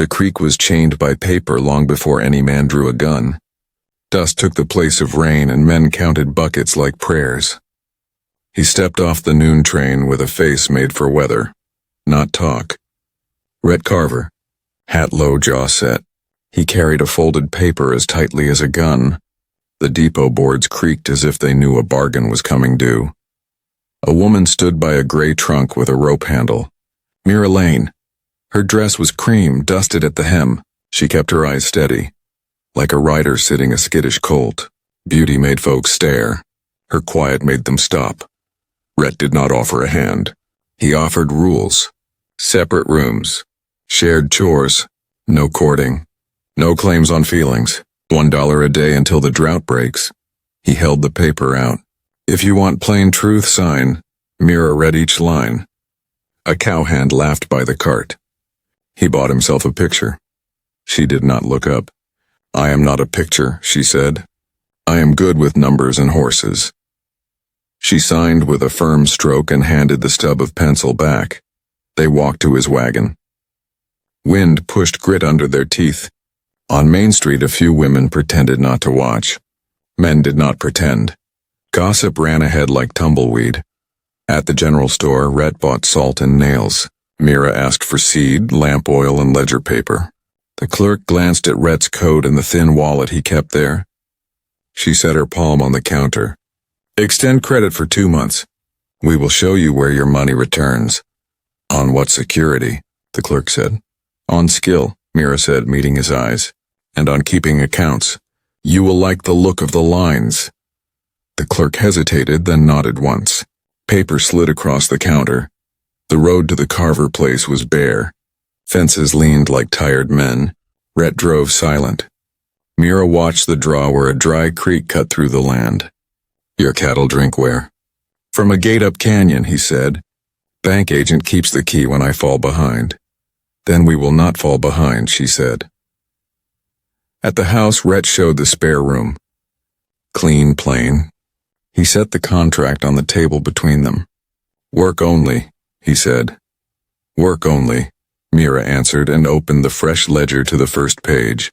The creek was chained by paper long before any man drew a gun. Dust took the place of rain and men counted buckets like prayers. He stepped off the noon train with a face made for weather, not talk. Rhett Carver, hat low, jaw set. He carried a folded paper as tightly as a gun. The depot boards creaked as if they knew a bargain was coming due. A woman stood by a gray trunk with a rope handle. Mira Lane. Her dress was cream, dusted at the hem. She kept her eyes steady. Like a rider sitting a skittish colt, beauty made folks stare. Her quiet made them stop. Rhett did not offer a hand. He offered rules. Separate rooms. Shared chores. No courting. No claims on feelings. $1 a day until the drought breaks. He held the paper out. If you want plain truth, sign. Mira read each line. A cowhand laughed by the cart. He bought himself a picture. She did not look up. I am not a picture, she said. I am good with numbers and horses. She signed with a firm stroke and handed the stub of pencil back. They walked to his wagon. Wind pushed grit under their teeth. On Main Street, a few women pretended not to watch. Men did not pretend. Gossip ran ahead like tumbleweed. At the general store, Rhett bought salt and nails. Mira asked for seed, lamp oil, and ledger paper. The clerk glanced at Rhett's coat and the thin wallet he kept there. She set her palm on the counter. Extend credit for 2 months. We will show you where your money returns. On what security? The clerk said. On skill, Mira said, meeting his eyes. And on keeping accounts. You will like the look of the lines. The clerk hesitated, then nodded once. Paper slid across the counter. The road to the Carver place was bare. Fences leaned like tired men. Rhett drove silent. Mira watched the draw where a dry creek cut through the land. Your cattle drink where? From a gate up canyon, he said. Bank agent keeps the key when I fall behind. Then we will not fall behind, she said. At the house, Rhett showed the spare room. Clean, plain. He set the contract on the table between them. Work only, he said. Work only, Mira answered and opened the fresh ledger to the first page.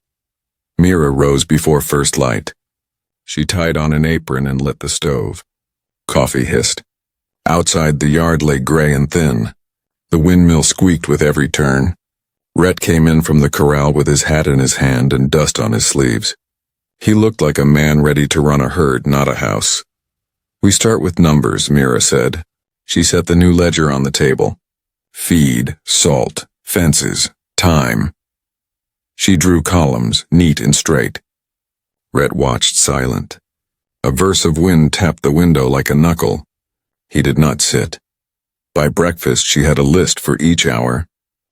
Mira rose before first light. She tied on an apron and lit the stove. Coffee hissed. Outside, the yard lay gray and thin. The windmill squeaked with every turn. Rhett came in from the corral with his hat in his hand and dust on his sleeves. He looked like a man ready to run a herd, not a house. We start with numbers, Mira said. She set the new ledger on the table. Feed, salt, fences, time. She drew columns, neat and straight. Rhett watched silent. A verse of wind tapped the window like a knuckle. He did not sit. By breakfast, she had a list for each hour.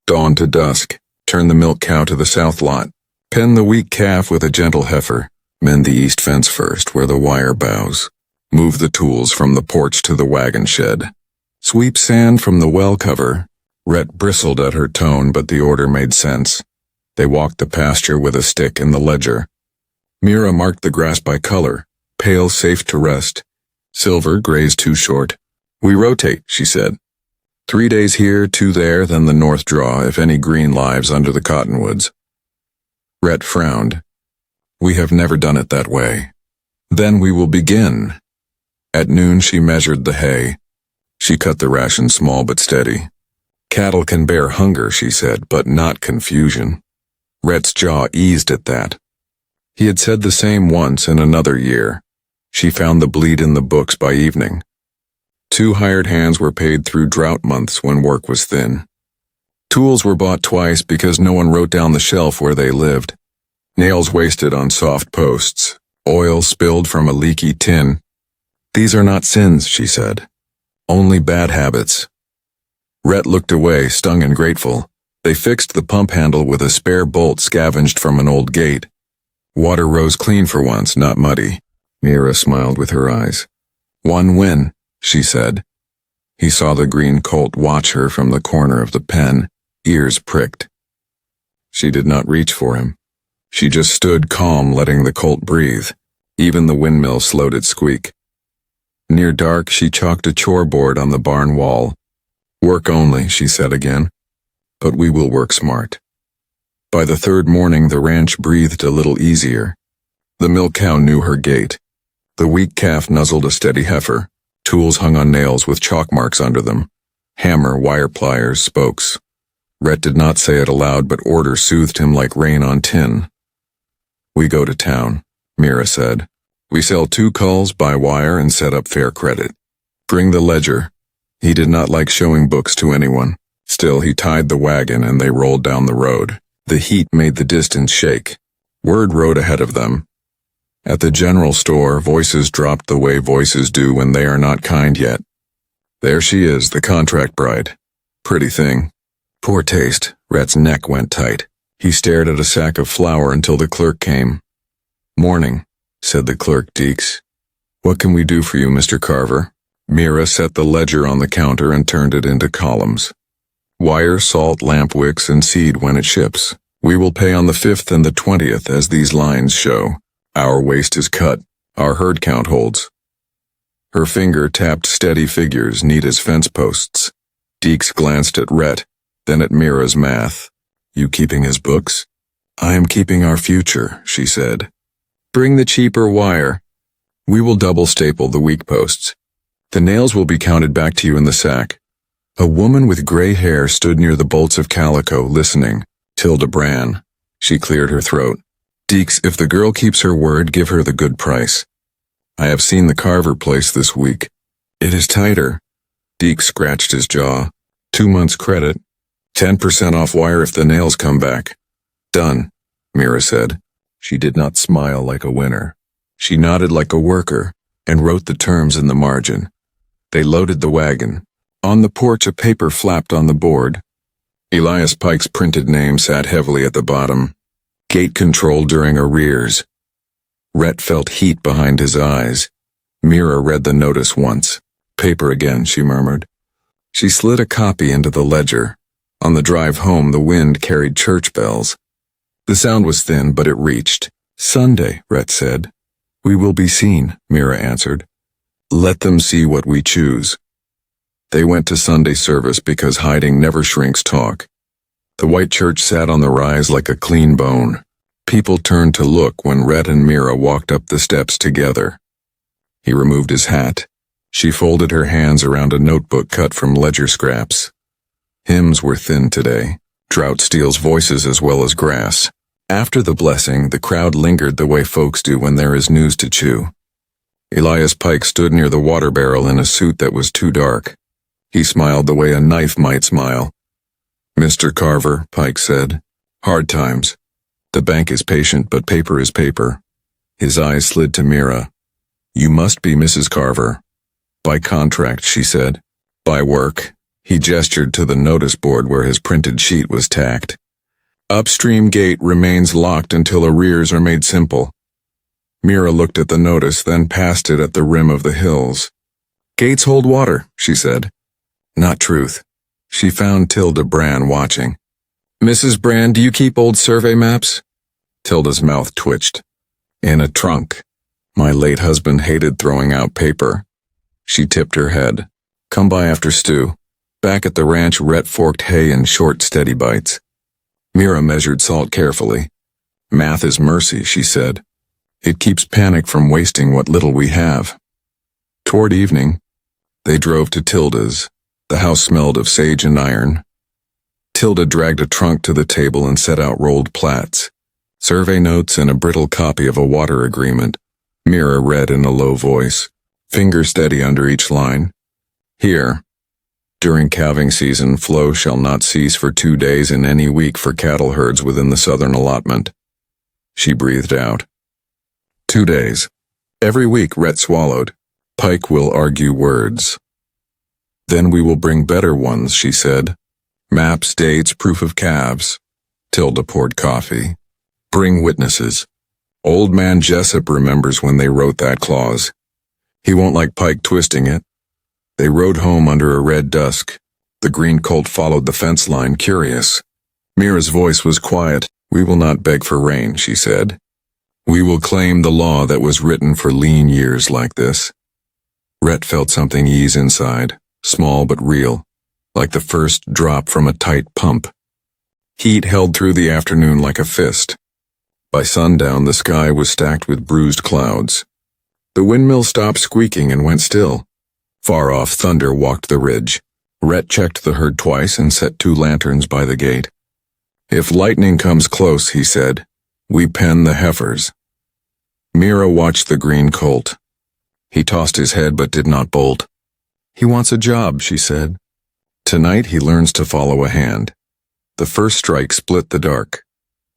Dawn to dusk, turn the milk cow to the south lot, pen the weak calf with a gentle heifer, mend the east fence first where the wire bows, move the tools from the porch to the wagon shed, sweep sand from the well cover. Rhett bristled at her tone, but the order made sense. They walked the pasture with a stick in the ledger. Mira marked the grass by color, pale safe to rest, silver graze too short. We rotate, she said. 3 days here, 2 there, then the north draw if any green lives under the cottonwoods. Rhett frowned. We have never done it that way. Then we will begin. At noon she measured the hay. She cut the ration small but steady. Cattle can bear hunger, she said, but not confusion. Rhett's jaw eased at that. He had said the same once in another year. She found the bleed in the books by evening. 2 hired hands were paid through drought months when work was thin. Tools were bought twice because no one wrote down the shelf where they lived. Nails wasted on soft posts. Oil spilled from a leaky tin. These are not sins, she said. Only bad habits. Rhett looked away, stung and grateful. They fixed the pump handle with a spare bolt scavenged from an old gate. Water rose clean for once, not muddy. Mira smiled with her eyes. One win, she said. He saw the green colt watch her from the corner of the pen, ears pricked. She did not reach for him. She just stood calm, letting the colt breathe. Even the windmill slowed its squeak. Near dark, she chalked a chore board on the barn wall. Work only, she said again. But we will work smart. By the third morning, the ranch breathed a little easier. The milk cow knew her gait. The weak calf nuzzled a steady heifer. Tools hung on nails with chalk marks under them. Hammer, wire pliers, spokes. Rhett did not say it aloud, but order soothed him like rain on tin. "We go to town," Mira said. "We sell 2 culls, buy wire, and set up fair credit. Bring the ledger." He did not like showing books to anyone. Still, he tied the wagon and they rolled down the road. The heat made the distance shake. Word rode ahead of them. At the general store, voices dropped the way voices do when they are not kind yet. "There she is, the contract bride. Pretty thing." Poor taste. Rhett's neck went tight. He stared at a sack of flour until the clerk came. "Morning," said the clerk, Deeks. "What can we do for you, Mr. Carver?" Mira set the ledger on the counter and turned it into columns. "Wire, salt, lamp wicks, and seed when it ships. We will pay on the 5th and the 20th as these lines show. Our waste is cut. Our herd count holds." Her finger tapped steady figures, neat as fence posts. Deeks glanced at Rhett, then at Mira's math. "You keeping his books?" "I am keeping our future," she said. "Bring the cheaper wire. We will double staple the weak posts. The nails will be counted back to you in the sack." A woman with gray hair stood near the bolts of calico, listening. Tilda Brann. She cleared her throat. "Deeks, if the girl keeps her word, give her the good price. I have seen the Carver place this week. It is tighter." Deeks scratched his jaw. 2 months credit. 10% off wire if the nails come back. "Done," Mira said. She did not smile like a winner. She nodded like a worker and wrote the terms in the margin. They loaded the wagon. On the porch, a paper flapped on the board. Elias Pike's printed name sat heavily at the bottom. Gate control during arrears. Rhett felt heat behind his eyes. Mira read the notice once. "Paper again," she murmured. She slid a copy into the ledger. On the drive home, the wind carried church bells. The sound was thin, but it reached. "Sunday," Rhett said. "We will be seen," Mira answered. "Let them see what we choose." They went to Sunday service because hiding never shrinks talk. The white church sat on the rise like a clean bone. People turned to look when Rhett and Mira walked up the steps together. He removed his hat. She folded her hands around a notebook cut from ledger scraps. Hymns were thin today. Drought steals voices as well as grass. After the blessing, the crowd lingered the way folks do when there is news to chew. Elias Pike stood near the water barrel in a suit that was too dark. He smiled the way a knife might smile. "Mr. Carver," Pike said. "Hard times. The bank is patient, but paper is paper." His eyes slid to Mira. "You must be Mrs. Carver." "By contract," she said. "By work." He gestured to the notice board where his printed sheet was tacked. "Upstream gate remains locked until arrears are made simple." Mira looked at the notice, then passed it at the rim of the hills. "Gates hold water," she said. Not truth. She found Tilda Brann watching. "Mrs. Brann, do you keep old survey maps?" Tilda's mouth twitched. "In a trunk. My late husband hated throwing out paper." She tipped her head. "Come by after stew." Back at the ranch, Rhett forked hay in short, steady bites. Mira measured salt carefully. "Math is mercy," she said. "It keeps panic from wasting what little we have." Toward evening, they drove to Tilda's. The house smelled of sage and iron. Tilda dragged a trunk to the table and set out rolled plats, survey notes, and a brittle copy of a water agreement. Mira read in a low voice, finger steady under each line. "Here. During calving season, flow shall not cease for 2 days in any week for cattle herds within the southern allotment." She breathed out. 2 days. Every week, Rhett swallowed. Pike will argue words. "Then we will bring better ones," she said. "Maps, dates, proof of calves." Tilda poured coffee. "Bring witnesses. Old man Jessup remembers when they wrote that clause. He won't like Pike twisting it." They rode home under a red dusk. The green colt followed the fence line, curious. Mira's voice was quiet. "We will not beg for rain," she said. "We will claim the law that was written for lean years like this." Rhett felt something ease inside, small but real, like the first drop from a tight pump. Heat held through the afternoon like a fist. By sundown, the sky was stacked with bruised clouds. The windmill stopped squeaking and went still. Far off, thunder walked the ridge. Rhett checked the herd twice and set 2 lanterns by the gate. "If lightning comes close," he said, "we pen the heifers." Mira watched the green colt. He tossed his head but did not bolt. "He wants a job," she said. Tonight he learns to follow a hand. The first strike split the dark.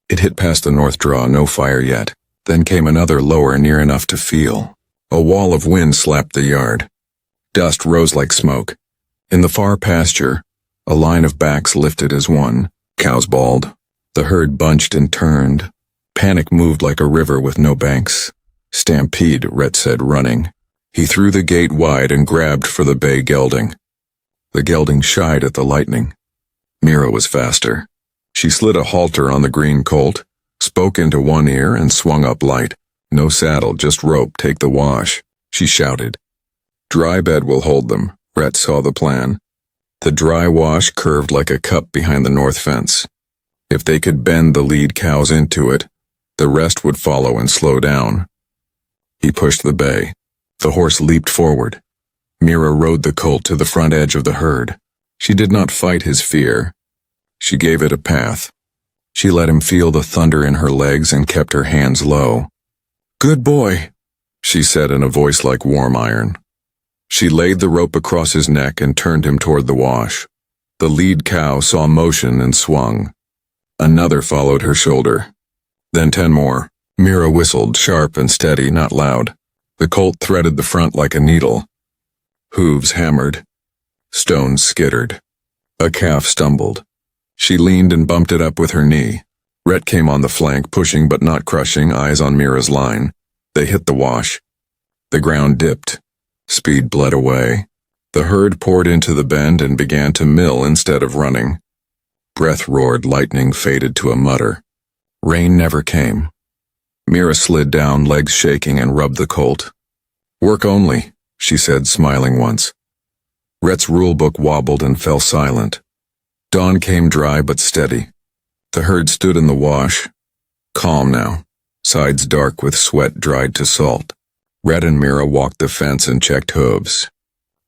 It hit past the north draw, no fire yet. Then came another lower, near enough to feel. A wall of wind slapped the yard. Dust rose like smoke. In the far pasture, a line of backs lifted as one. Cows bawled. The herd bunched and turned. Panic moved like a river with no banks. "Stampede," Rhett said, running. He threw the gate wide and grabbed for the bay gelding. The gelding shied at the lightning. Mira was faster. She slid a halter on the green colt, spoke into one ear, and swung up light. "No saddle, just rope, take the wash," she shouted. "Dry bed will hold them." Rhett saw the plan. The dry wash curved like a cup behind the north fence. If they could bend the lead cows into it, the rest would follow and slow down. He pushed the bay. The horse leaped forward. Mira rode the colt to the front edge of the herd. She did not fight his fear. She gave it a path. She let him feel the thunder in her legs and kept her hands low. "Good boy," she said in a voice like warm iron. She laid the rope across his neck and turned him toward the wash. The lead cow saw motion and swung. Another followed her shoulder. Then 10 more. Mira whistled, sharp and steady, not loud. The colt threaded the front like a needle. Hooves hammered. Stones skittered. A calf stumbled. She leaned and bumped it up with her knee. Rhett came on the flank, pushing but not crushing, eyes on Mira's line. They hit the wash. The ground dipped. Speed bled away. The herd poured into the bend and began to mill instead of running. Breath roared, lightning faded to a mutter. Rain never came. Mira slid down, legs shaking, and rubbed the colt. "Work only," she said, smiling once. Rhett's rulebook wobbled and fell silent. Dawn came dry but steady. The herd stood in the wash. Calm now, sides dark with sweat dried to salt. Rhett and Mira walked the fence and checked hooves.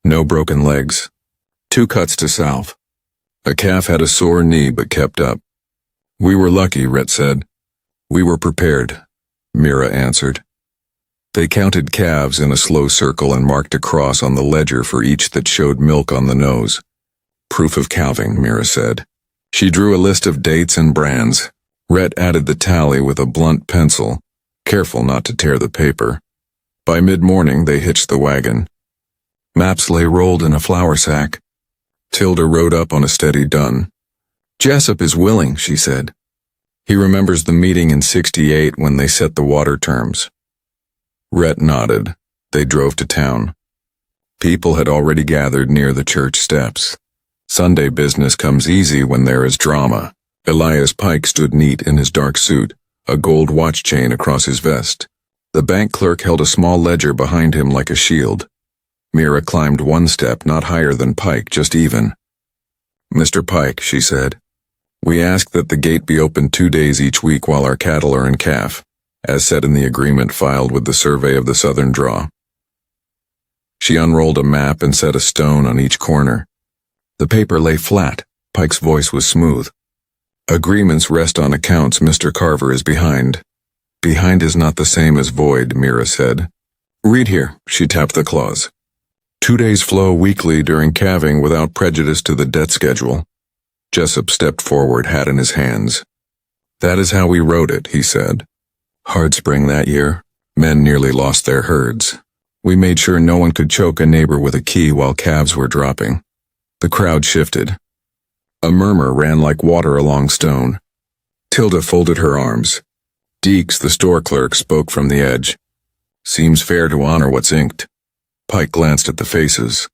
No broken legs. 2 cuts to salve. A calf had a sore knee but kept up. "We were lucky," Rhett said. "We were prepared," Mira answered. They counted calves in a slow circle and marked a cross on the ledger for each that showed milk on the nose. "Proof of calving," Mira said. She drew a list of dates and brands. Rhett added the tally with a blunt pencil, careful not to tear the paper. By mid-morning, they hitched the wagon. Maps lay rolled in a flour sack. Tilda rode up on a steady dun. "Jessup is willing," she said. He remembers the meeting in '68 when they set the water terms. Rhett nodded. They drove to town. People had already gathered near the church steps. Sunday business comes easy when there is drama. Elias Pike stood neat in his dark suit, a gold watch chain across his vest. The bank clerk held a small ledger behind him like a shield. Mira climbed 1 step, not higher than Pike, just even. "Mr. Pike," she said, "we ask that the gate be opened 2 days each week while our cattle are in calf, as said in the agreement filed with the survey of the southern draw." She unrolled a map and set a stone on each corner. The paper lay flat. Pike's voice was smooth. "Agreements rest on accounts Mr. Carver is behind." "Behind is not the same as void," Mira said. "Read here." She tapped the clause. 2 days flow weekly during calving without prejudice to the debt schedule. Jessup stepped forward, hat in his hands. "That is how we wrote it," he said. "Hard spring that year. Men nearly lost their herds. We made sure no one could choke a neighbor with a key while calves were dropping." The crowd shifted. A murmur ran like water along stone. Tilda folded her arms. Deeks, the store clerk, spoke from the edge. "Seems fair to honor what's inked." Pike glanced at the faces.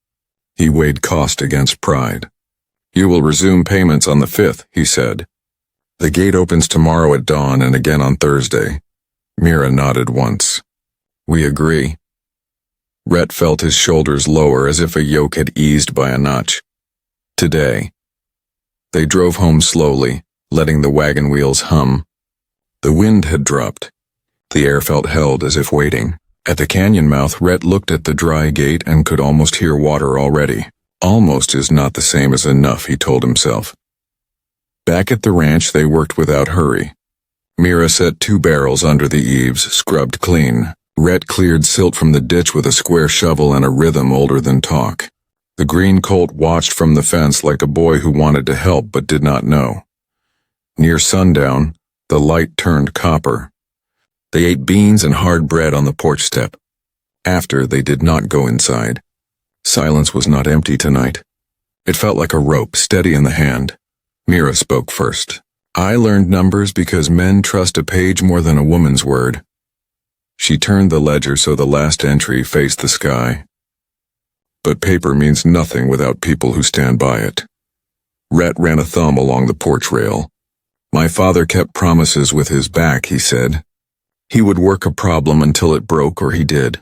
He weighed cost against pride. "You will resume payments on the 5th, he said. "The gate opens tomorrow at dawn and again on Thursday." Mira nodded once. "We agree." Rhett felt his shoulders lower as if a yoke had eased by a notch. Today. They drove home slowly, letting the wagon wheels hum. The wind had dropped. The air felt held as if waiting. At the canyon mouth, Rhett looked at the dry gate and could almost hear water already. Almost is not the same as enough, he told himself. Back at the ranch, they worked without hurry. Mira set 2 barrels under the eaves, scrubbed clean. Rhett cleared silt from the ditch with a square shovel and a rhythm older than talk. The green colt watched from the fence like a boy who wanted to help but did not know. Near sundown, the light turned copper. They ate beans and hard bread on the porch step. After, they did not go inside. Silence was not empty tonight. It felt like a rope, steady in the hand. Mira spoke first. I learned numbers because men trust a page more than a woman's word. She turned the ledger so the last entry faced the sky. But paper means nothing without people who stand by it. Rhett ran a thumb along the porch rail. My father kept promises with his back, he said. He would work a problem until it broke, or he did.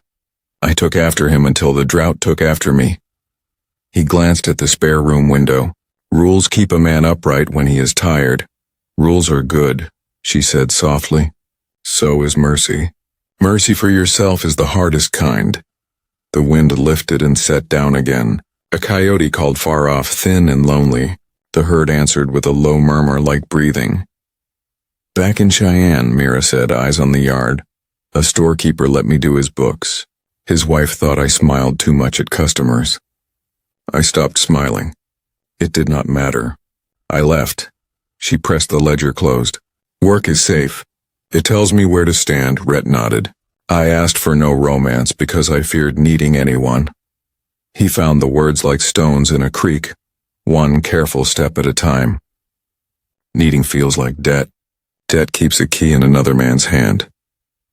I took after him until the drought took after me. He glanced at the spare room window. Rules keep a man upright when he is tired. Rules are good, she said softly. So is mercy. Mercy for yourself is the hardest kind. The wind lifted and set down again. A coyote called far off, thin and lonely. The herd answered with a low murmur like breathing. Back in Cheyenne, Mira said, eyes on the yard. A storekeeper let me do his books. His wife thought I smiled too much at customers. I stopped smiling. It did not matter. I left. She pressed the ledger closed. Work is safe. It tells me where to stand, Rhett nodded. I asked for no romance because I feared needing anyone. He found the words like stones in a creek, one careful step at a time. Needing feels like debt. Debt keeps a key in another man's hand.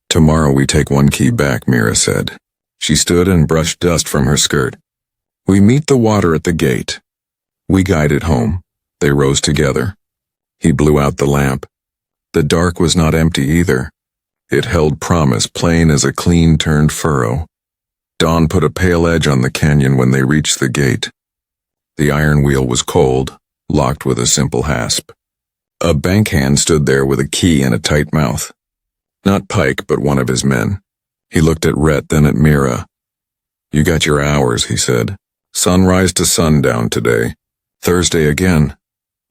Tomorrow we take 1 key back, Mira said. She stood and brushed dust from her skirt. We meet the water at the gate. We guided home. They rose together. He blew out the lamp. The dark was not empty either. It held promise, plain as a clean-turned furrow. Dawn put a pale edge on the canyon when they reached the gate. The iron wheel was cold, locked with a simple hasp. A bank hand stood there with a key and a tight mouth. Not Pike, but one of his men. He looked at Rhett, then at Mira. You got your hours, he said. Sunrise to sundown today. Thursday again.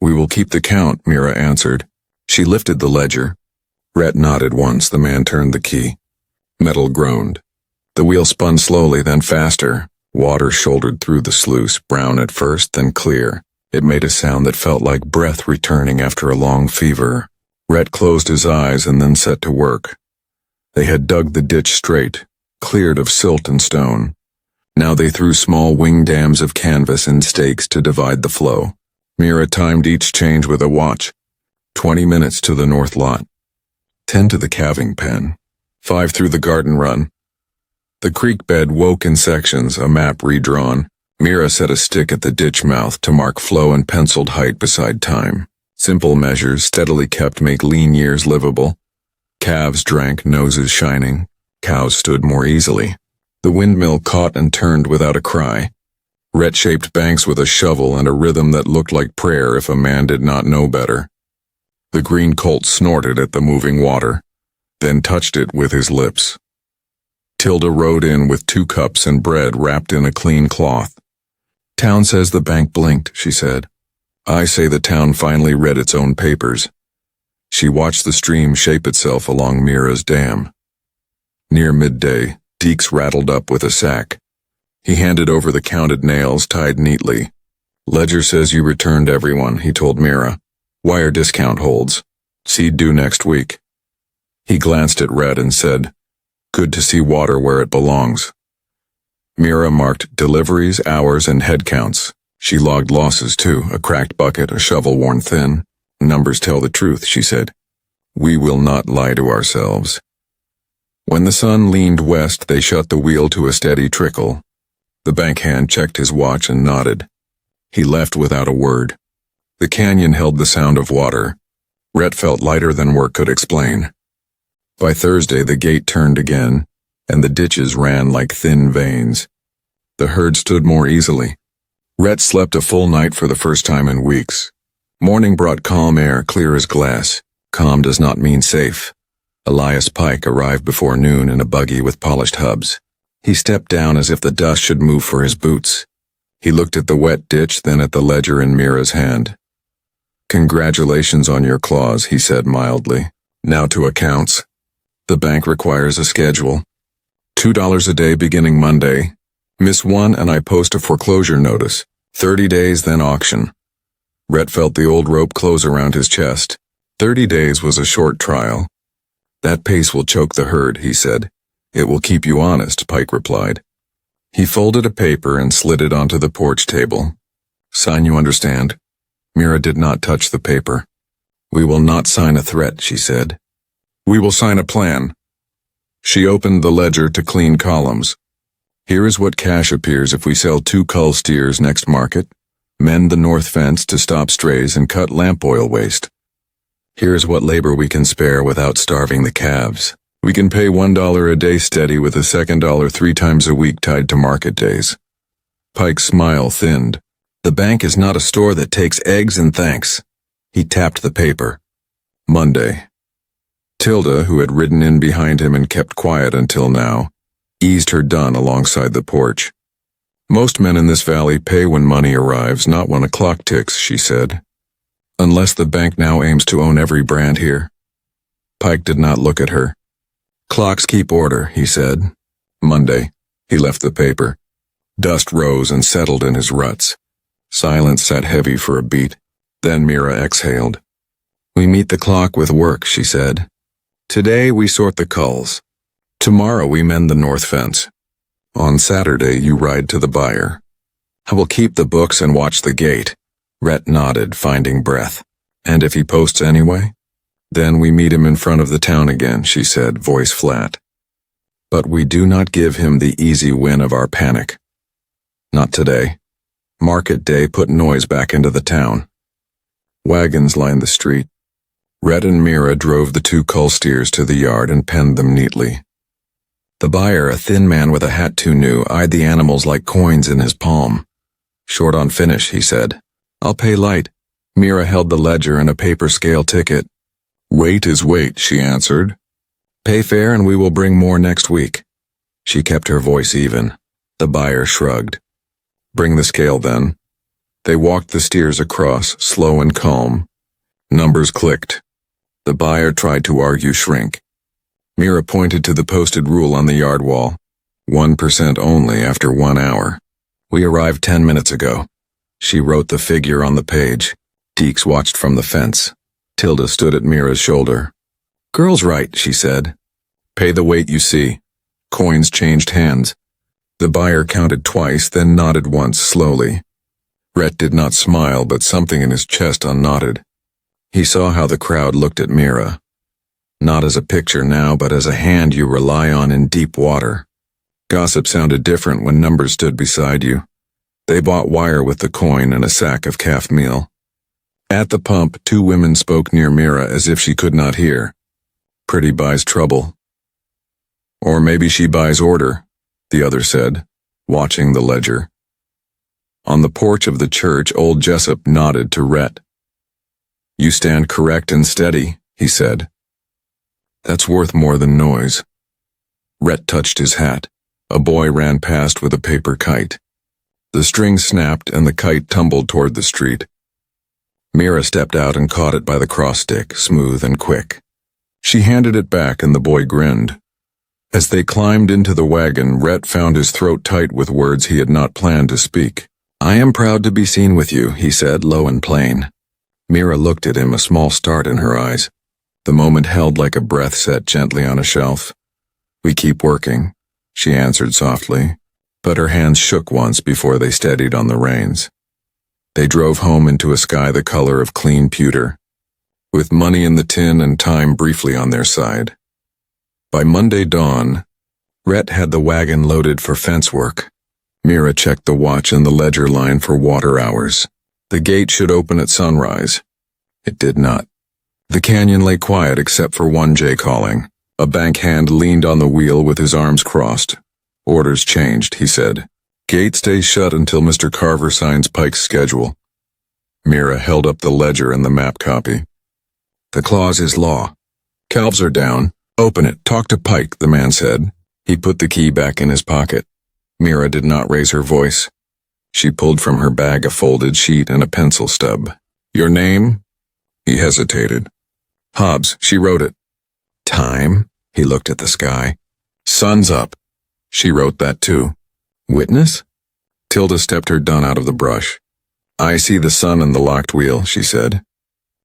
We will keep the count, Mira answered. She lifted the ledger. Rhett nodded once. The man turned the key. Metal groaned. The wheel spun slowly, then faster. Water shouldered through the sluice, brown at first, then clear. It made a sound that felt like breath returning after a long fever. Rhett closed his eyes and then set to work. They had dug the ditch straight, cleared of silt and stone. Now they threw small wing dams of canvas and stakes to divide the flow. Mira timed each change with a watch. 20 minutes to the north lot. 10 to the calving pen. 5 through the garden run. The creek bed woke in sections, a map redrawn. Mira set a stick at the ditch mouth to mark flow and penciled height beside time. Simple measures steadily kept make lean years livable. Calves drank, noses shining. Cows stood more easily. The windmill caught and turned without a cry. Rhett shaped banks with a shovel and a rhythm that looked like prayer if a man did not know better. The green colt snorted at the moving water, then touched it with his lips. Tilda rode in with 2 cups and bread wrapped in a clean cloth. Town says the bank blinked, she said. I say the town finally read its own papers. She watched the stream shape itself along Mira's dam. Near midday, Deeks rattled up with a sack. He handed over the counted nails tied neatly. Ledger says you returned everyone, he told Mira. Wire discount holds. Seed due next week. He glanced at Rhett and said, Good to see water where it belongs. Mira marked deliveries, hours, and head counts. She logged losses too, a cracked bucket, a shovel worn thin. Numbers tell the truth, she said. We will not lie to ourselves. When the sun leaned west, they shut the wheel to a steady trickle. The bank hand checked his watch and nodded. He left without a word. The canyon held the sound of water. Rhett felt lighter than work could explain. By Thursday, the gate turned again, and the ditches ran like thin veins. The herd stood more easily. Rhett slept a full night for the first time in weeks. Morning brought calm air, clear as glass. Calm does not mean safe. Elias Pike arrived before noon in a buggy with polished hubs. He stepped down as if the dust should move for his boots. He looked at the wet ditch, then at the ledger in Mira's hand. "Congratulations on your clause," he said mildly. "Now to accounts. The bank requires a schedule. $2 a day beginning Monday. Miss one and I post a foreclosure notice. 30 days, then auction." Rhett felt the old rope close around his chest. 30 days was a short trial. "That pace will choke the herd," he said. "It will keep you honest," Pike replied. He folded a paper and slid it onto the porch table. "Sign, you understand?" Mira did not touch the paper. "We will not sign a threat," she said. "We will sign a plan." She opened the ledger to clean columns. "Here is what cash appears if we sell 2 cull steers next market, mend the north fence to stop strays and cut lamp oil waste. Here's what labor we can spare without starving the calves. We can pay $1 a day steady with a second dollar 3 times a week tied to market days." Pike's smile thinned. "The bank is not a store that takes eggs and thanks." He tapped the paper. Monday. Tilda, who had ridden in behind him and kept quiet until now, eased her dun alongside the porch. "Most men in this valley pay when money arrives, not when a clock ticks," she said. "Unless the bank now aims to own every brand here." Pike did not look at her. "Clocks keep order," he said. Monday. He left the paper. Dust rose and settled in his ruts. Silence sat heavy for a beat. Then Mira exhaled. "We meet the clock with work," she said. "Today we sort the culls. Tomorrow we mend the north fence. On Saturday you ride to the buyer. I will keep the books and watch the gate." Rhett nodded, finding breath. "And if he posts anyway?" "Then we meet him in front of the town again," she said, voice flat. "But we do not give him the easy win of our panic. Not today." Market day put noise back into the town. Wagons lined the street. Rhett and Mira drove the 2 cull steers to the yard and penned them neatly. The buyer, a thin man with a hat too new, eyed the animals like coins in his palm. "Short on finish," he said. "I'll pay light." Mira held the ledger and a paper scale ticket. "Weight is weight," she answered. "Pay fair and we will bring more next week." She kept her voice even. The buyer shrugged. "Bring the scale then." They walked the steers across, slow and calm. Numbers clicked. The buyer tried to argue shrink. Mira pointed to the posted rule on the yard wall. 1% only after 1 hour. "We arrived 10 minutes ago." She wrote the figure on the page. Deeks watched from the fence. Tilda stood at Mira's shoulder. "Girl's right," she said. "Pay the weight you see." Coins changed hands. The buyer counted twice, then nodded once, slowly. Rhett did not smile, but something in his chest unknotted. He saw how the crowd looked at Mira. Not as a picture now, but as a hand you rely on in deep water. Gossip sounded different when numbers stood beside you. They bought wire with the coin and a sack of calf meal. At the pump, 2 women spoke near Mira as if she could not hear. "Pretty buys trouble." "Or maybe she buys order," the other said, watching the ledger. On the porch of the church, old Jessup nodded to Rhett. "You stand correct and steady," he said. "That's worth more than noise." Rhett touched his hat. A boy ran past with a paper kite. The string snapped and the kite tumbled toward the street. Mira stepped out and caught it by the cross-stick, smooth and quick. She handed it back and the boy grinned. As they climbed into the wagon, Rhett found his throat tight with words he had not planned to speak. "I am proud to be seen with you," he said, low and plain. Mira looked at him, a small start in her eyes. The moment held like a breath set gently on a shelf. "We keep working," she answered softly, but her hands shook once before they steadied on the reins. They drove home into a sky the color of clean pewter, with money in the tin and time briefly on their side. By Monday dawn, Rhett had the wagon loaded for fence work. Mira checked the watch and the ledger line for water hours. The gate should open at sunrise. It did not. The canyon lay quiet except for one jay calling. A bank hand leaned on the wheel with his arms crossed. "Orders changed," he said. "Gate stays shut until Mr. Carver signs Pike's schedule." Mira held up the ledger and the map copy. The clause is law. Calves are down. Open it. Talk to Pike, the man said. He put the key back in his pocket. Mira did not raise her voice. She pulled from her bag a folded sheet and a pencil stub. Your name? He hesitated. Hobbs, she wrote it. Time? He looked at the sky. Sun's up. She wrote that too. Witness? Tilda stepped her dun out of the brush. I see the sun and the locked wheel, she said.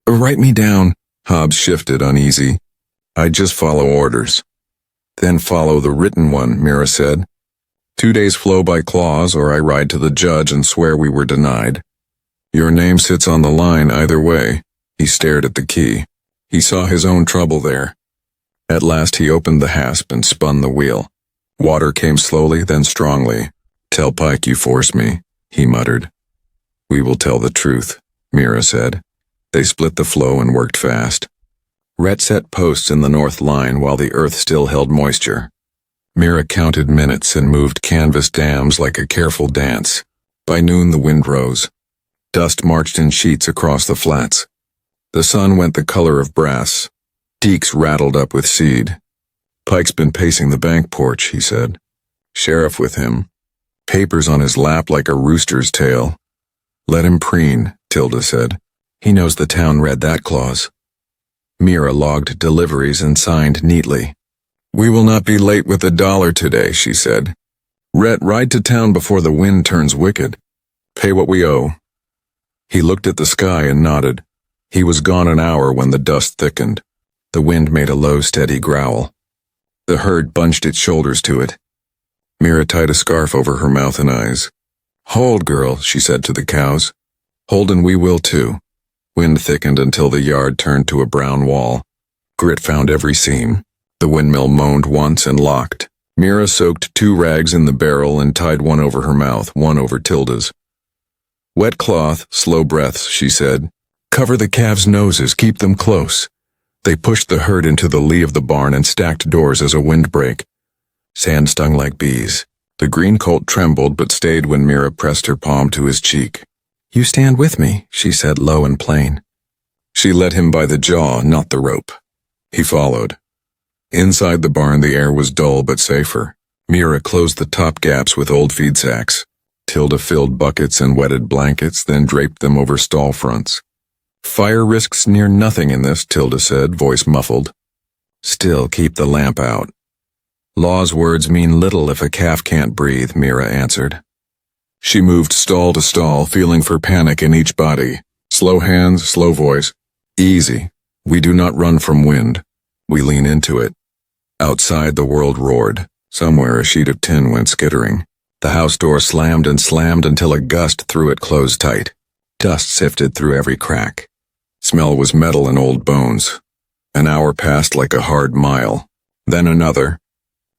Write me down. Hobbs shifted, uneasy. I just follow orders. Then follow the written one, Mira said. 2 days flow by clause, or I ride to the judge and swear we were denied. Your name sits on the line either way. He stared at the key. He saw his own trouble there. At last he opened the hasp and spun the wheel. Water came slowly, then strongly. Tell Pike you forced me, he muttered. We will tell the truth, Mira said. They split the flow and worked fast. Rhett set posts in the north line while the earth still held moisture. Mira counted minutes and moved canvas dams like a careful dance. By noon the wind rose. Dust marched in sheets across the flats. The sun went the color of brass. Deeks rattled up with seed. Pike's been pacing the bank porch, he said. Sheriff with him. Papers on his lap like a rooster's tail. Let him preen, Tilda said. He knows the town read that clause. Mira logged deliveries and signed neatly. We will not be late with $1 today, she said. Rhett, ride to town before the wind turns wicked. Pay what we owe. He looked at the sky and nodded. He was gone an hour when the dust thickened. The wind made a low, steady growl. The herd bunched its shoulders to it. Mira tied a scarf over her mouth and eyes. Hold, girl, she said to the cows. Hold and we will too. Wind thickened until the yard turned to a brown wall. Grit found every seam. The windmill moaned once and locked. Mira soaked 2 rags in the barrel and tied one over her mouth, one over Tilda's. Wet cloth, slow breaths, she said. Cover the calves' noses, keep them close. They pushed the herd into the lee of the barn and stacked doors as a windbreak. Sand stung like bees. The green colt trembled but stayed when Mira pressed her palm to his cheek. You stand with me, she said low and plain. She led him by the jaw, not the rope. He followed. Inside the barn the air was dull but safer. Mira closed the top gaps with old feed sacks. Tilda filled buckets and wetted blankets, then draped them over stall fronts. Fire risks near nothing in this, Tilda said, voice muffled. Still keep the lamp out. Law's words mean little if a calf can't breathe, Mira answered. She moved stall to stall, feeling for panic in each body. Slow hands, slow voice. Easy. We do not run from wind. We lean into it. Outside the world roared. Somewhere a sheet of tin went skittering. The house door slammed and slammed until a gust threw it closed tight. Dust sifted through every crack. Smell was metal and old bones. An hour passed like a hard mile. Then another.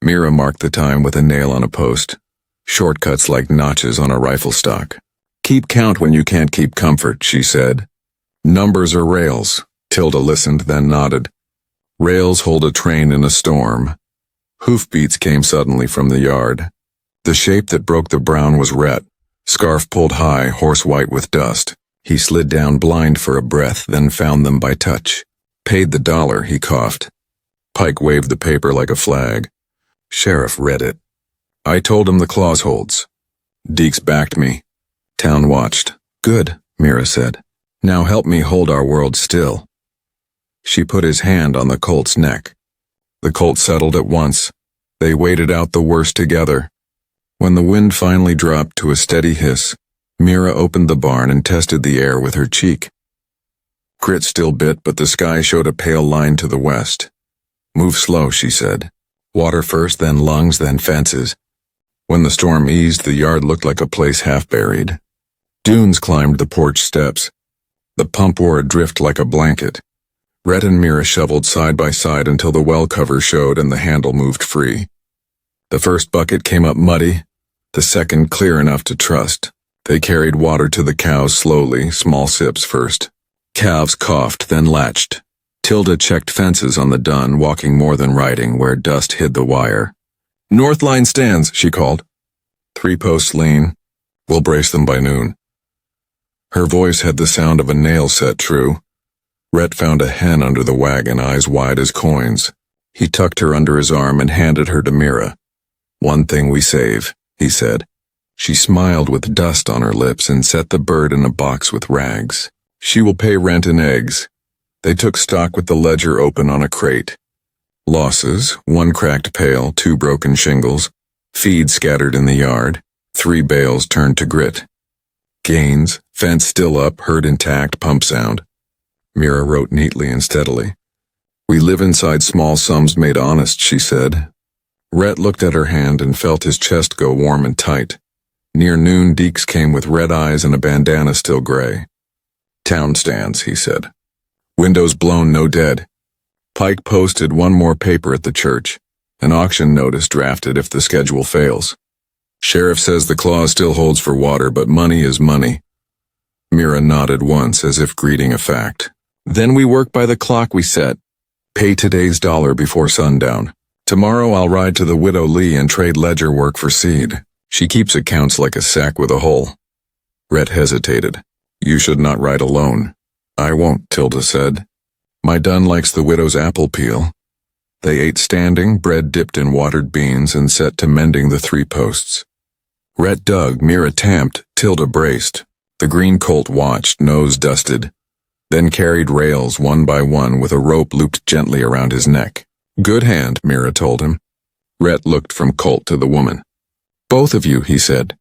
Mira marked the time with a nail on a post. Shortcuts like notches on a rifle stock. Keep count when you can't keep comfort, she said. Numbers are rails. Tilda listened, then nodded. Rails hold a train in a storm. Hoofbeats came suddenly from the yard. The shape that broke the brown was Rhett. Scarf pulled high, horse white with dust. He slid down blind for a breath, then found them by touch. Paid the $1, he coughed. Pike waved the paper like a flag. Sheriff read it. I told him the clause holds. Deeks backed me. Town watched. Good, Mira said. Now help me hold our world still. She put his hand on the colt's neck. The colt settled at once. They waited out the worst together. When the wind finally dropped to a steady hiss, Mira opened the barn and tested the air with her cheek. Grit still bit, but the sky showed a pale line to the west. Move slow, she said. Water first, then lungs, then fences. When the storm eased, the yard looked like a place half buried. Dunes climbed the porch steps. The pump wore adrift like a blanket. Rhett and Mira shoveled side by side until the well cover showed and the handle moved free. The first bucket came up muddy, the second clear enough to trust. They carried water to the cows slowly, small sips first. Calves coughed, then latched. Tilda checked fences on the dun, walking more than riding, where dust hid the wire. North line stands, she called. 3 posts lean. We'll brace them by noon. Her voice had the sound of a nail set true. Rhett found a hen under the wagon, eyes wide as coins. He tucked her under his arm and handed her to Mira. "One thing we save," he said. She smiled with dust on her lips and set the bird in a box with rags. "She will pay rent and eggs." They took stock with the ledger open on a crate. Losses: 1 cracked pail, 2 broken shingles, feed scattered in the yard, 3 bales turned to grit. Gains: fence still up, herd intact, pump sound. Mira wrote neatly and steadily. "We live inside small sums made honest," she said. Rhett looked at her hand and felt his chest go warm and tight. Near noon, Deeks came with red eyes and a bandana still gray. "Town stands," he said. "Windows blown, no dead." Pike posted 1 more paper at the church. An auction notice drafted if the schedule fails. "Sheriff says the clause still holds for water, but money is money." Mira nodded once as if greeting a fact. "Then we work by the clock we set. Pay today's dollar before sundown. Tomorrow I'll ride to the Widow Lee and trade ledger work for seed. She keeps accounts like a sack with a hole." Rhett hesitated. "You should not ride alone." "I won't," Tilda said. "My Dun likes the widow's apple peel." They ate standing, bread dipped in watered beans, and set to mending the 3 posts. Rhett dug, Mira tamped, Tilda braced. The green colt watched, nose dusted, then carried rails 1 by 1 with a rope looped gently around his neck. "Good hand," Mira told him. Rhett looked from Colt to the woman. "Both of you," he said.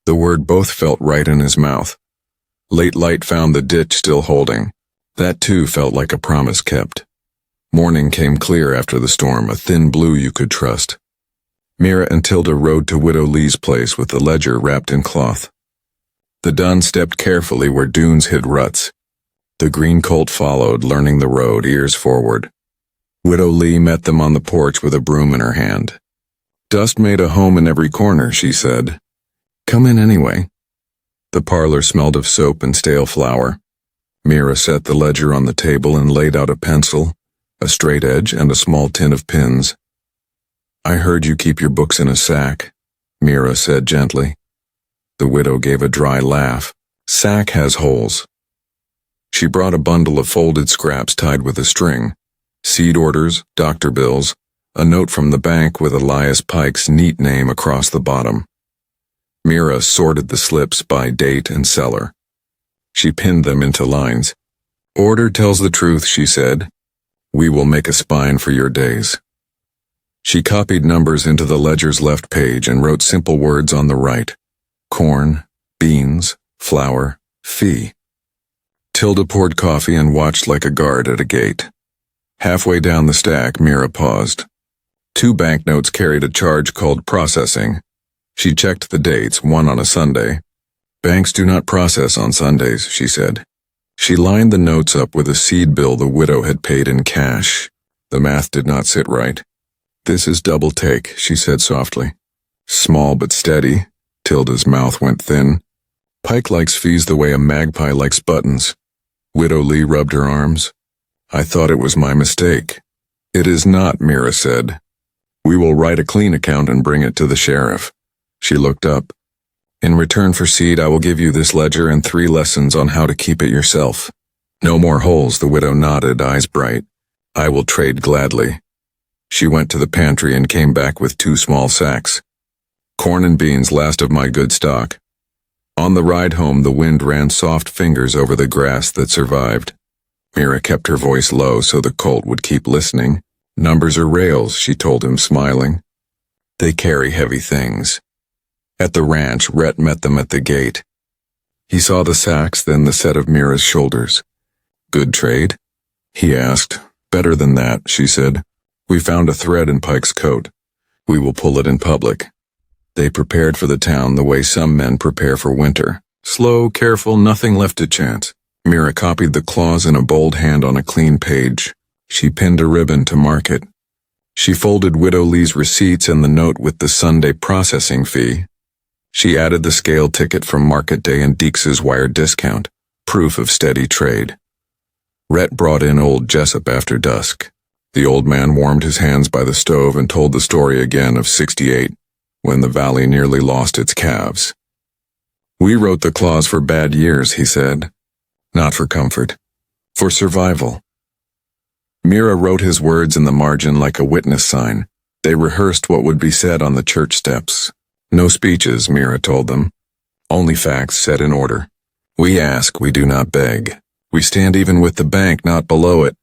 The word both felt right in his mouth. Late light found the ditch still holding. That too felt like a promise kept. Morning came clear after the storm, a thin blue you could trust. Mira and Tilda rode to Widow Lee's place with the ledger wrapped in cloth. The Dun stepped carefully where dunes hid ruts. The green colt followed, learning the road, ears forward. Widow Lee met them on the porch with a broom in her hand. "Dust made a home in every corner," she said. "Come in anyway." The parlor smelled of soap and stale flour. Mira set the ledger on the table and laid out a pencil, a straight edge, and a small tin of pins. "I heard you keep your books in a sack," Mira said gently. The widow gave a dry laugh. "Sack has holes." She brought a bundle of folded scraps tied with a string. Seed orders, doctor bills, a note from the bank with Elias Pike's neat name across the bottom. Mira sorted the slips by date and seller. She pinned them into lines. "Order tells the truth," she said. "We will make a spine for your days." She copied numbers into the ledger's left page and wrote simple words on the right. Corn, beans, flour, fee. Tilda poured coffee and watched like a guard at a gate. Halfway down the stack, Mira paused. 2 banknotes carried a charge called processing. She checked the dates, one on a Sunday. "Banks do not process on Sundays," she said. She lined the notes up with a seed bill the widow had paid in cash. The math did not sit right. "This is double take," she said softly. "Small but steady." Tilda's mouth went thin. "Pike likes fees the way a magpie likes buttons." Widow Lee rubbed her arms. "I thought it was my mistake." "It is not," Mira said. "We will write a clean account and bring it to the sheriff." She looked up. "In return for seed, I will give you this ledger and 3 lessons on how to keep it yourself." "No more holes," the widow nodded, eyes bright. "I will trade gladly." She went to the pantry and came back with 2 small sacks. "Corn and beans, last of my good stock." On the ride home, the wind ran soft fingers over the grass that survived. Mira kept her voice low so the colt would keep listening. "Numbers are rails," she told him, smiling. "They carry heavy things." At the ranch, Rhett met them at the gate. He saw the sacks, then the set of Mira's shoulders. "Good trade?" he asked. "Better than that," she said. "We found a thread in Pike's coat. We will pull it in public." They prepared for the town the way some men prepare for winter. Slow, careful, nothing left to chance. Mira copied the clause in a bold hand on a clean page. She pinned a ribbon to mark it. She folded Widow Lee's receipts and the note with the Sunday processing fee. She added the scale ticket from Market Day and Deeks's wire discount, proof of steady trade. Rhett brought in old Jessup after dusk. The old man warmed his hands by the stove and told the story again of '68, when the valley nearly lost its calves. We wrote the clause for bad years, he said. Not for comfort. For survival. Mira wrote his words in the margin like a witness sign. They rehearsed what would be said on the church steps. No speeches, Mira told them. Only facts set in order. We ask, we do not beg. We stand even with the bank, not below it.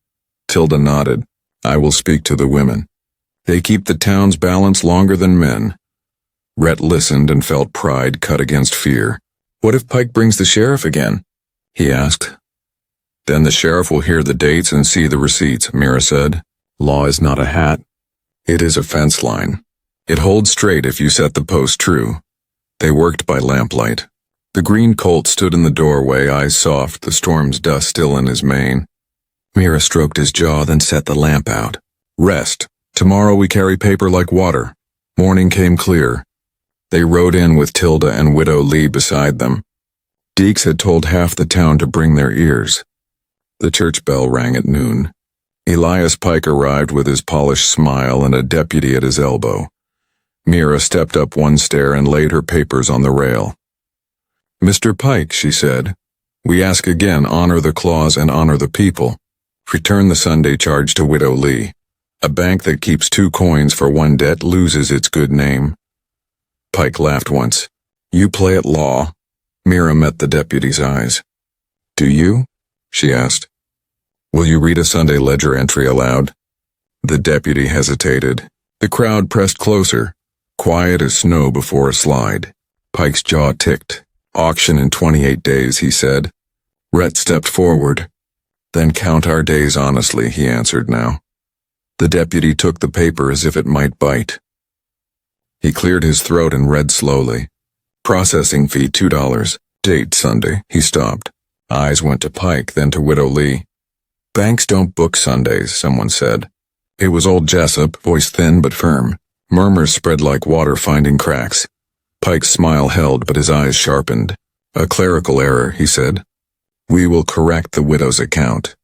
Tilda nodded. I will speak to the women. They keep the town's balance longer than men. Rhett listened and felt pride cut against fear. What if Pike brings the sheriff again? He asked. Then the sheriff will hear the dates and see the receipts, Mira said. Law is not a hat. It is a fence line. It holds straight if you set the post true. They worked by lamplight. The green colt stood in the doorway, eyes soft, the storm's dust still in his mane. Mira stroked his jaw, then set the lamp out. Rest. Tomorrow we carry paper like water. Morning came clear. They rode in with Tilda and Widow Lee beside them. Deeks had told half the town to bring their ears. The church bell rang at noon. Elias Pike arrived with his polished smile and a deputy at his elbow. Mira stepped up one stair and laid her papers on the rail. Mr. Pike, she said, we ask again, honor the clause and honor the people. Return the Sunday charge to Widow Lee. A bank that keeps 2 coins for 1 debt loses its good name. Pike laughed once. You play at law. Mira met the deputy's eyes. Do you? She asked. Will you read a Sunday ledger entry aloud? The deputy hesitated. The crowd pressed closer, quiet as snow before a slide. Pike's jaw ticked. Auction in 28 days, he said. Rhett stepped forward. Then count our days honestly, he answered now. The deputy took the paper as if it might bite. He cleared his throat and read slowly. Processing fee $2. Date Sunday. He stopped. Eyes went to Pike, then to Widow Lee. Banks don't book Sundays, someone said. It was old Jessup, voice thin but firm. Murmurs spread like water finding cracks. Pike's smile held, but his eyes sharpened. A clerical error, he said. We will correct the widow's account.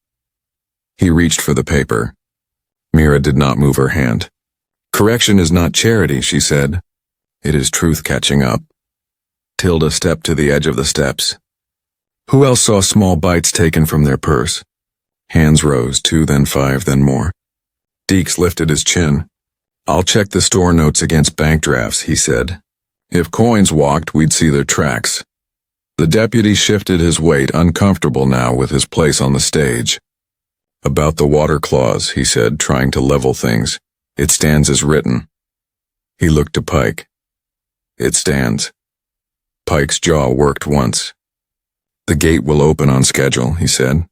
He reached for the paper. Mira did not move her hand. Correction is not charity, she said. It is truth catching up. Tilda stepped to the edge of the steps. Who else saw small bites taken from their purse? Hands rose, 2, then 5, then more. Deeks lifted his chin. I'll check the store notes against bank drafts, he said. If coins walked, we'd see their tracks. The deputy shifted his weight, uncomfortable now with his place on the stage. About the water clause, he said, trying to level things. It stands as written. He looked to Pike. It stands. Pike's jaw worked once. The gate will open on schedule, he said.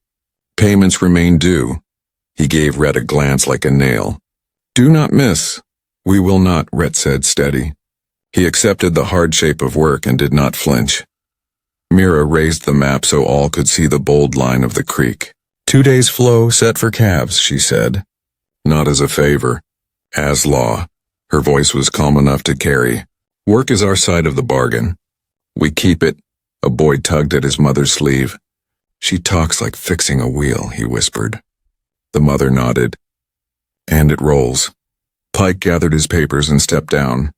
Payments remain due. He gave Rhett a glance like a nail. Do not miss. We will not, Rhett said, steady. He accepted the hard shape of work and did not flinch. Mira raised the map so all could see the bold line of the creek. 2 days flow set for calves, she said. Not as a favor. As law. Her voice was calm enough to carry. Work is our side of the bargain. We keep it. A boy tugged at his mother's sleeve. She talks like fixing a wheel, he whispered. The mother nodded. And it rolls. Pike gathered his papers and stepped down.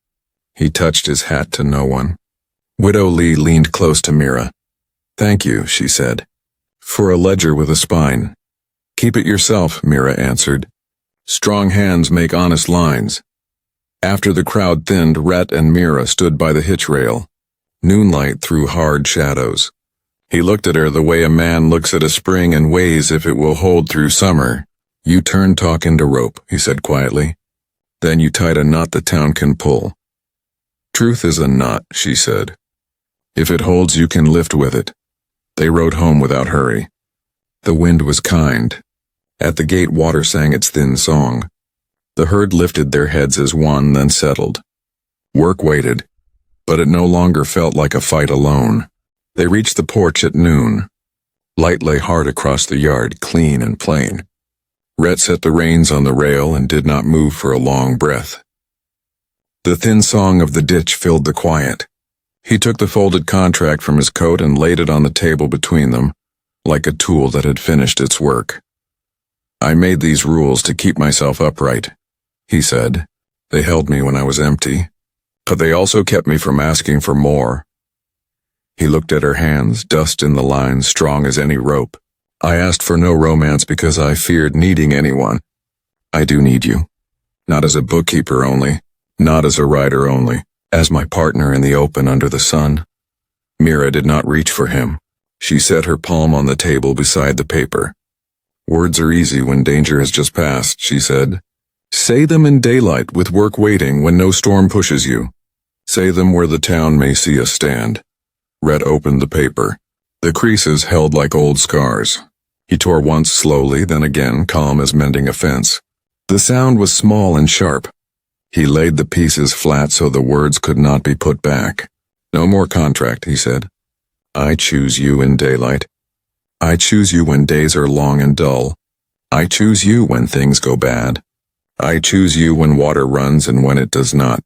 He touched his hat to no one. Widow Lee leaned close to Mira. Thank you, she said. For a ledger with a spine. Keep it yourself, Mira answered. Strong hands make honest lines. After the crowd thinned, Rhett and Mira stood by the hitch rail. Noonlight threw hard shadows. He looked at her the way a man looks at a spring and weighs if it will hold through summer. You turn talk into rope, he said quietly. Then you tied a knot the town can pull. Truth is a knot, she said. If it holds, you can lift with it. They rode home without hurry. The wind was kind. At the gate, water sang its thin song. The herd lifted their heads as one, then settled. Work waited, but it no longer felt like a fight alone. They reached the porch at noon. Light lay hard across the yard, clean and plain. Rhett set the reins on the rail and did not move for a long breath. The thin song of the ditch filled the quiet. He took the folded contract from his coat and laid it on the table between them, like a tool that had finished its work. I made these rules to keep myself upright, he said. They held me when I was empty, but they also kept me from asking for more. He looked at her hands, dust in the lines, strong as any rope. I asked for no romance because I feared needing anyone. I do need you. Not as a bookkeeper only, not as a writer only, as my partner in the open under the sun. Mira did not reach for him. She set her palm on the table beside the paper. Words are easy when danger has just passed, she said. Say them in daylight with work waiting when no storm pushes you. Say them where the town may see us stand. Rhett opened the paper. The creases held like old scars. He tore once slowly, then again, calm as mending a fence. The sound was small and sharp. He laid the pieces flat so the words could not be put back. No more contract, he said. I choose you in daylight. I choose you when days are long and dull. I choose you when things go bad. I choose you when water runs and when it does not.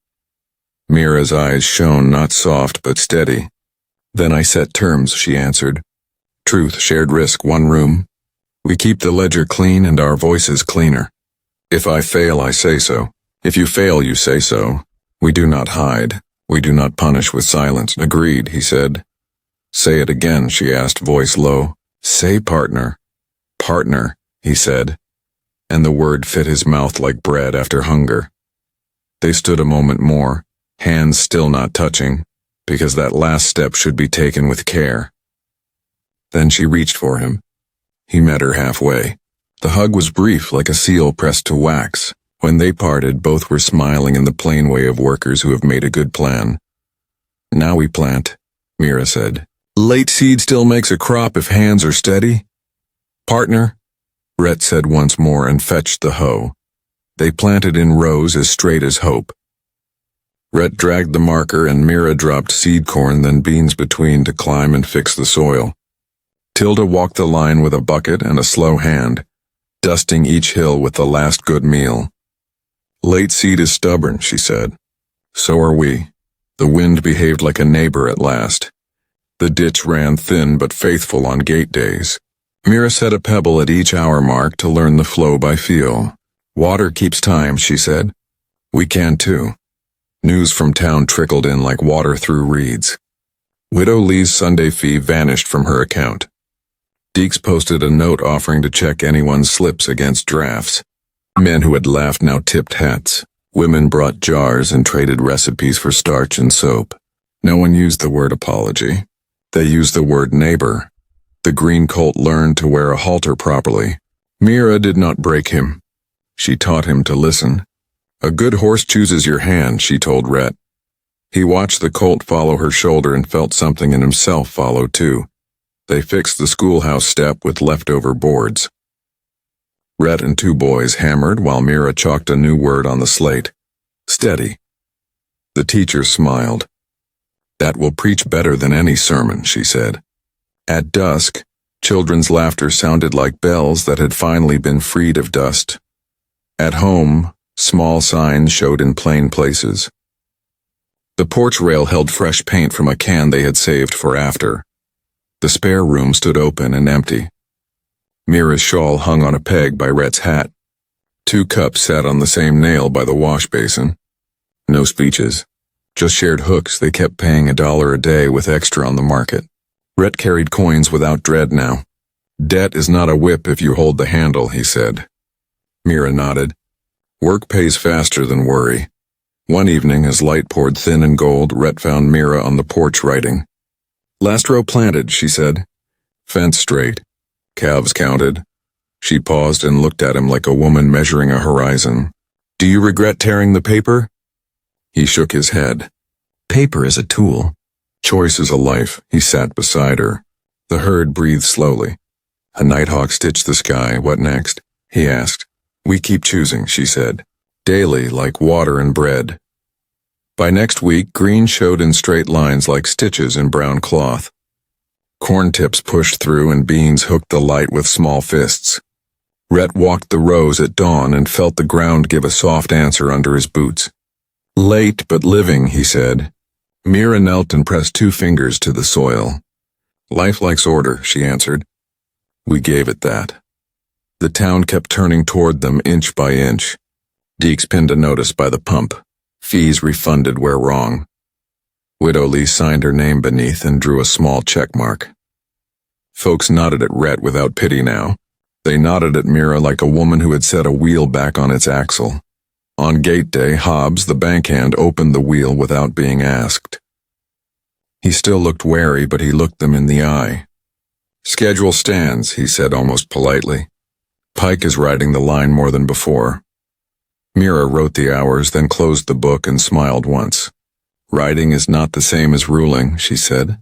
Mira's eyes shone, not soft but steady. Then I set terms, she answered. Truth, shared risk, one room. We keep the ledger clean and our voices cleaner. If I fail, I say so. If you fail, you say so. We do not hide. We do not punish with silence. Agreed, he said. Say it again, she asked, voice low. Say partner. Partner, he said. And the word fit his mouth like bread after hunger. They stood a moment more, hands still not touching, because that last step should be taken with care. Then she reached for him. He met her halfway. The hug was brief, like a seal pressed to wax. When they parted, both were smiling in the plain way of workers who have made a good plan. Now we plant, Mira said. Late seed still makes a crop if hands are steady. Partner, Rhett said once more and fetched the hoe. They planted in rows as straight as hope. Rhett dragged the marker and Mira dropped seed corn, then beans between to climb and fix the soil. Tilda walked the line with a bucket and a slow hand, dusting each hill with the last good meal. Late seed is stubborn, she said. So are we. The wind behaved like a neighbor at last. The ditch ran thin but faithful on gate days. Mira set a pebble at each hour mark to learn the flow by feel. Water keeps time, she said. We can too. News from town trickled in like water through reeds. Widow Lee's Sunday fee vanished from her account. Deeks posted a note offering to check anyone's slips against drafts. Men who had laughed now tipped hats. Women brought jars and traded recipes for starch and soap. No one used the word apology. They used the word neighbor. The green colt learned to wear a halter properly. Mira did not break him. She taught him to listen. A good horse chooses your hand, she told Rhett. He watched the colt follow her shoulder and felt something in himself follow too. They fixed the schoolhouse step with leftover boards. Rhett and two boys hammered while Mira chalked a new word on the slate. Steady. The teacher smiled. That will preach better than any sermon, she said. At dusk, children's laughter sounded like bells that had finally been freed of dust. At home, small signs showed in plain places. The porch rail held fresh paint from a can they had saved for after. The spare room stood open and empty. Mira's shawl hung on a peg by Rhett's hat. 2 cups sat on the same nail by the wash basin. No speeches. Just shared hooks they kept paying $1 a day with extra on the market. Rhett carried coins without dread now. Debt is not a whip if you hold the handle, he said. Mira nodded. Work pays faster than worry. One evening, as light poured thin and gold, Rhett found Mira on the porch writing. Last row planted, she said. Fence straight. Calves counted. She paused and looked at him like a woman measuring a horizon. Do you regret tearing the paper? He shook his head. Paper is a tool. Choice is a life. He sat beside her. The herd breathed slowly. A nighthawk stitched the sky. What next? He asked. We keep choosing, she said. Daily, like water and bread. By next week, green showed in straight lines like stitches in brown cloth. Corn tips pushed through and beans hooked the light with small fists. Rhett walked the rows at dawn and felt the ground give a soft answer under his boots. Late but living, he said. Mira knelt and pressed 2 fingers to the soil. Life likes order, she answered. We gave it that. The town kept turning toward them inch by inch. Deeks pinned a notice by the pump. Fees refunded where wrong. Widow Lee signed her name beneath and drew a small check mark. Folks nodded at Rhett without pity now. They nodded at Mira like a woman who had set a wheel back on its axle. On gate day, Hobbs, the bankhand, opened the wheel without being asked. He still looked wary, but he looked them in the eye. "Schedule stands," he said almost politely. "Pike is riding the line more than before." Mira wrote the hours, then closed the book and smiled once. "Riding is not the same as ruling," she said.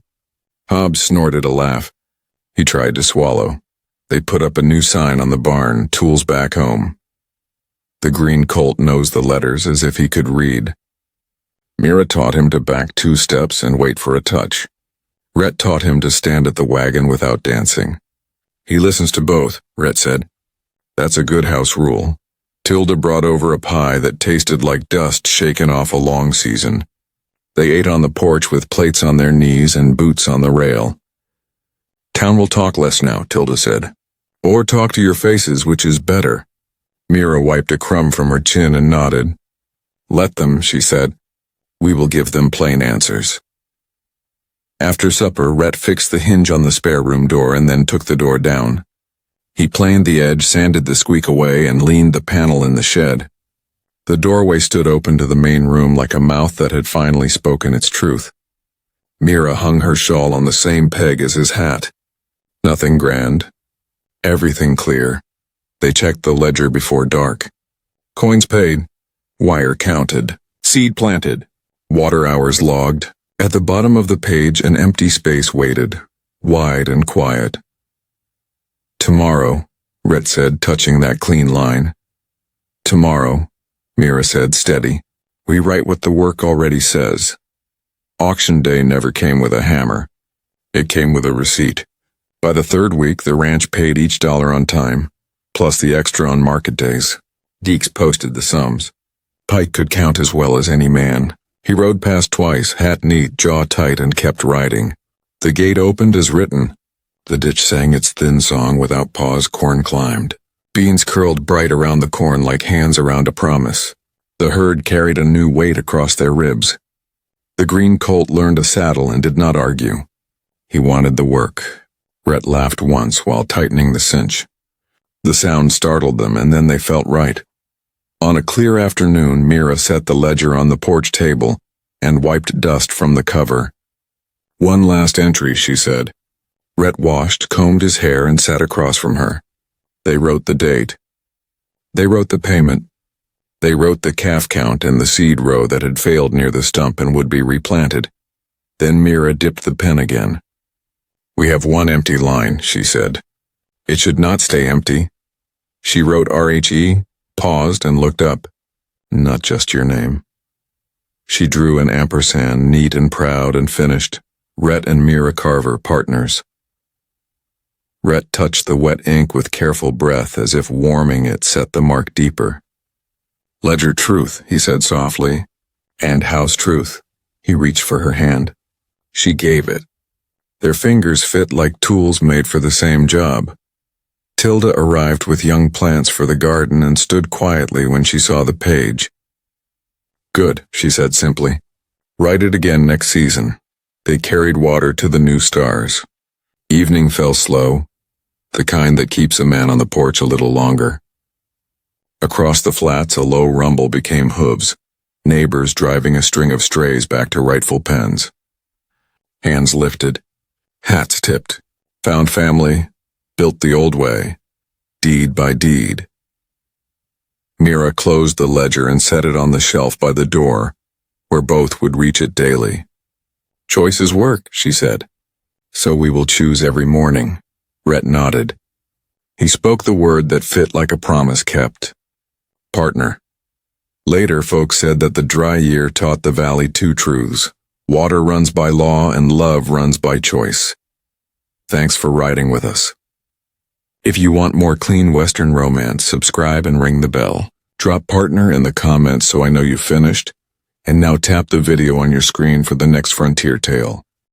Hobbs snorted a laugh. He tried to swallow. They put up a new sign on the barn, "Tools back home." The green colt nosed the letters as if he could read. Mira taught him to back 2 steps and wait for a touch. Rhett taught him to stand at the wagon without dancing. "He listens to both," Rhett said. "That's a good house rule." Tilda brought over a pie that tasted like dust shaken off a long season. They ate on the porch with plates on their knees and boots on the rail. "Town will talk less now," Tilda said. "Or talk to your faces, which is better." Mira wiped a crumb from her chin and nodded. "Let them," she said. "We will give them plain answers." After supper, Rhett fixed the hinge on the spare room door and then took the door down. He planed the edge, sanded the squeak away, and leaned the panel in the shed. The doorway stood open to the main room like a mouth that had finally spoken its truth. Mira hung her shawl on the same peg as his hat. Nothing grand. Everything clear. They checked the ledger before dark. Coins paid. Wire counted. Seed planted. Water hours logged. At the bottom of the page, an empty space waited, wide and quiet. "Tomorrow," Rhett said, touching that clean line. "Tomorrow," Mira said, steady. "We write what the work already says." Auction day never came with a hammer. It came with a receipt. By the 3rd week, the ranch paid each dollar on time, plus the extra on market days. Deeks posted the sums. Pike could count as well as any man. He rode past twice, hat neat, jaw tight, and kept riding. The gate opened as written. The ditch sang its thin song without pause. Corn climbed. Beans curled bright around the corn like hands around a promise. The herd carried a new weight across their ribs. The green colt learned a saddle and did not argue. He wanted the work. Rhett laughed once while tightening the cinch. The sound startled them, and then they felt right. On a clear afternoon, Mira set the ledger on the porch table and wiped dust from the cover. "One last entry," she said. Rhett washed, combed his hair, and sat across from her. They wrote the date. They wrote the payment. They wrote the calf count and the seed row that had failed near the stump and would be replanted. Then Mira dipped the pen again. "We have one empty line," she said. "It should not stay empty." She wrote RHE, paused, and looked up. "Not just your name." She drew an ampersand, neat and proud, and finished. "Rhett and Mira Carver, partners." Rhett touched the wet ink with careful breath, as if warming it set the mark deeper. "Ledger truth," he said softly. "And house truth." He reached for her hand. She gave it. Their fingers fit like tools made for the same job. Tilda arrived with young plants for the garden and stood quietly when she saw the page. "Good," she said simply. "Write it again next season." They carried water to the new stars. Evening fell slow, the kind that keeps a man on the porch a little longer. Across the flats, a low rumble became hooves, neighbors driving a string of strays back to rightful pens. Hands lifted, hats tipped, found family, built the old way, deed by deed. Mira closed the ledger and set it on the shelf by the door, where both would reach it daily. "Choices work," she said. "So we will choose every morning." Rhett nodded. He spoke the word that fit like a promise kept. Partner. Later, folks said that the dry year taught the valley 2 truths. Water runs by law and love runs by choice. Thanks for riding with us. If you want more clean Western romance, subscribe and ring the bell. Drop partner in the comments so I know you finished. And now tap the video on your screen for the next frontier tale.